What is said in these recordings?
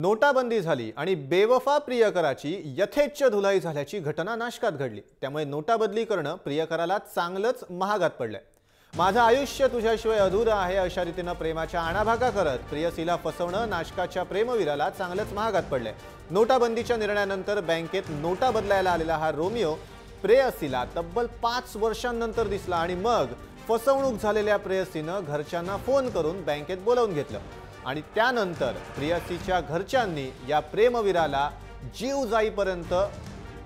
नोटाबंदी झाली आणि बेवफा प्रियकराची यथेच्छ धुलाई झाल्याची घटना नाशकात घडली। त्यामुळे नोटाबदली करणं प्रियकराला चांगलंच महागात पडलंय। माझं आयुष्य तुझ्याशिवाय अधुरं आहे अशा रीतीने प्रेमाच्या आणाभाका करत प्रियसीला फसवणं नाशकाच्या प्रेमवीराला चांगलंच महागात पडलंय। नोटाबंदीच्या निर्णयानंतर बँकेत नोटा बदलायला आलेला हा रोमिओ प्रेयसीला तब्बल 5 वर्षांनंतर दिसला आणि मग फसवणूक झालेल्या प्रेयसीनं घरच्यांना फोन करून बँकेत बोलावून घेतलं आणि त्यानंतर प्रियसीच्या घरच्यांनी या प्रेमवीराला जीव जाईपर्यंत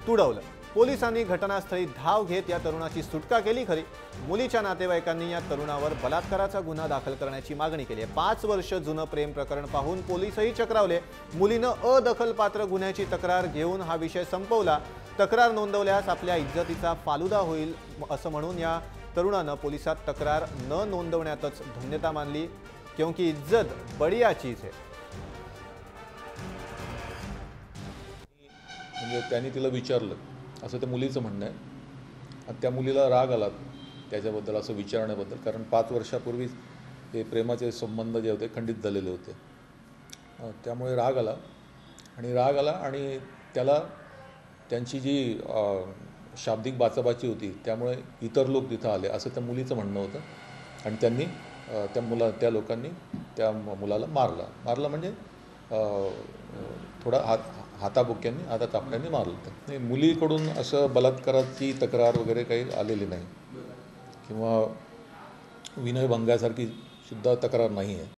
तुडवलं। पोलिसांनी घटनास्थळी धाव घेत या तरुणाची सुटका केली। खरी मुलीच्या नातेवाईकांनी या तरुणावर बलात्काराचा गुन्हा दाखल करण्याची मागणी केली आहे। 5 वर्ष जुनं प्रेम प्रकरण पाहून पोलीसही चक्रावले। मुलीनं अदखलपात्र गुन्ह्याची तक्रार घेऊन हा विषय संपवला। तक्रार नोंदवल्यास आपल्या इज्जतीचा फालुदा होईल असं म्हणून या तरुणानं पोलिसात तक्रार न नोंदवण्यातच धन्यता मानली, क्योंकि इज्जत बढ़िया चीज है। म्हणजे त्यांनी तिला विचारलं असं त्या मुलीचं म्हणणं आहे आणि त्या मुलीला राग आला त्याच्याबद्दल असं विचारण्याबद्दल, कारण 5 वर्षापूर्वीच हे प्रेमाचे संबंध जे होते खंडित झालेले होते। त्यामुळे राग आला आणि त्याला त्यांची जी शाब्दिक बाचाबाची होती त्यामुळे इतर लोक तिथं आले असं त्या मुलीचं म्हणणं होतं आणि त्यांनी त्या लोकांनी त्या मुलाला मारलं म्हणजे थोडा हाताबुक्यांनी हाताचापट्यांनी मारलं होतं। नाही, मुलीकडून असं बलात्काराची तक्रार वगैरे काही आलेली नाही किंवा विनयभंगासारखी सुद्धा तक्रार नाही आहे।